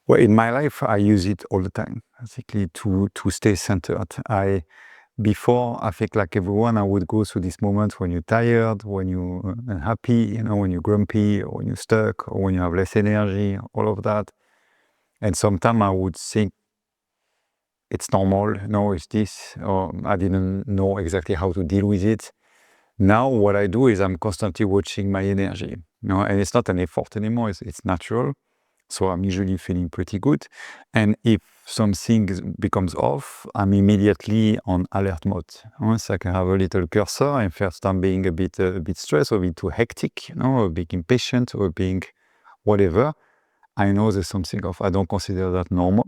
Well, in my life, I use it all the time, basically to stay centered. Before, I think like everyone, I would go through this moment when you're tired, when you're unhappy, when you're grumpy, or when you're stuck, or when you have less energy, all of that. And sometimes I would think it's normal, no, it's this, or I didn't know exactly how to deal with it. Now, what I do is I'm constantly watching my energy, and it's not an effort anymore, it's natural. So I'm usually feeling pretty good. And if something becomes off, I'm immediately on alert mode. So I can have a little cursor, and first I'm being a bit stressed, or a bit too hectic, or being impatient, or being whatever. I know there's something off. I don't consider that normal.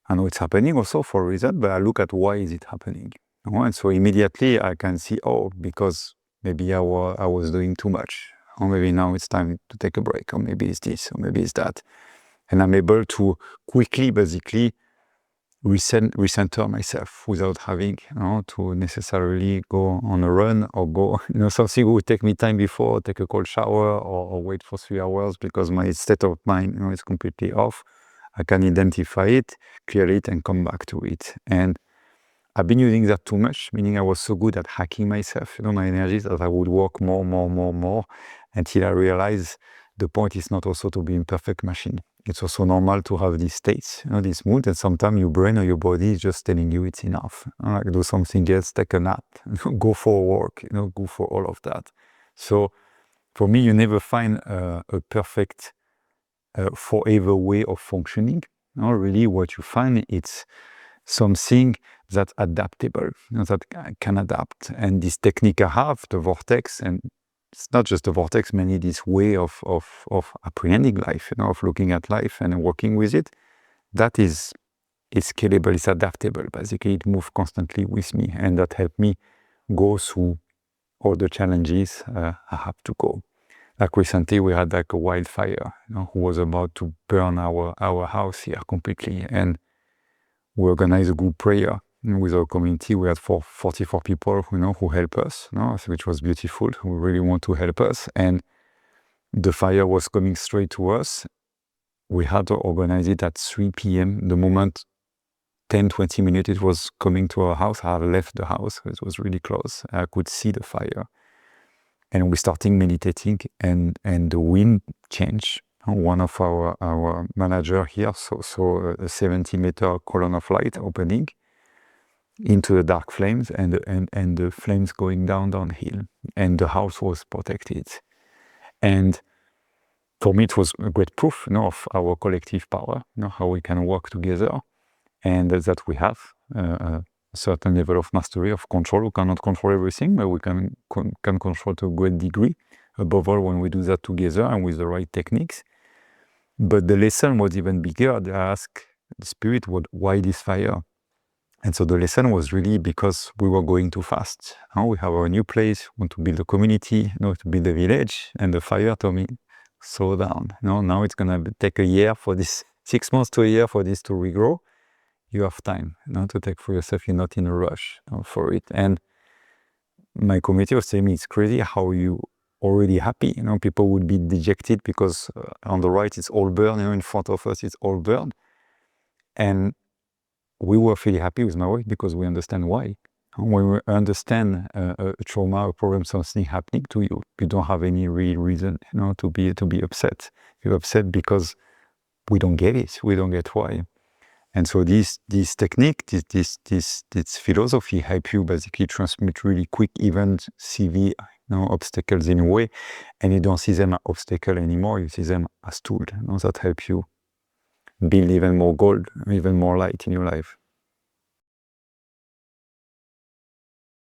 I know it's happening also for a reason, but I look at why is it happening. And so immediately I can see, because maybe I was doing too much. Or maybe now it's time to take a break, or maybe it's this, or maybe it's that. And I'm able to quickly, basically, recenter myself without having to necessarily go on a run or go, something would take me time before, take a cold shower or wait for 3 hours because my state of mind is completely off. I can identify it, clear it, and come back to it. And I've been using that too much, meaning I was so good at hacking myself, my energies, that I would work more, until I realized the point is not also to be a perfect machine. It's also normal to have these states, this mood, and sometimes your brain or your body is just telling you it's enough. Like do something else, take a nap, go for a walk, go for all of that. So for me, you never find a perfect forever way of functioning. Really what you find, it's something that's adaptable, that can adapt. And this technique I have, the vortex, and it's not just the vortex, mainly this way of apprehending life, of looking at life and working with it, that is scalable, it's adaptable. Basically, it moves constantly with me, and that helped me go through all the challenges I have to go. Like recently, we had like a wildfire, who was about to burn our house here completely, and we organized a group prayer with our community. We had 44 people who help us, which was beautiful, who really want to help us. And the fire was coming straight to us. We had to organize it at 3 p.m. The moment 10-20 minutes it was coming to our house, I had left the house. It was really close. I could see the fire. And we started meditating, and the wind changed. One of our manager here saw a 70-meter column of light opening into the dark flames, and the flames going downhill, and the house was protected. And for me, it was a great proof, of our collective power, how we can work together, and that we have a certain level of mastery, of control. We cannot control everything, but we can control to a great degree. Above all, when we do that together and with the right techniques. But the lesson was even bigger. I asked the spirit, why this fire? And so the lesson was really because we were going too fast. We have our new place, want to build a community, to build a village, and the fire told me, slow down. Now it's going to take a year for this, 6 months to a year for this to regrow. You have time to take for yourself. You're not in a rush for it. And my community was telling me, it's crazy how you already happy. People would be dejected because on the right it's all burned, in front of us it's all burned. And we were really happy with my wife because we understand why. When we understand a trauma, a problem, something happening to you, you don't have any real reason, to be upset. You're upset because we don't get it. We don't get why. And so this technique, this philosophy help you basically transmit really quick, even severe obstacles in a way, and you don't see them as obstacle anymore. You see them as tools that help you build even more gold, even more light in your life.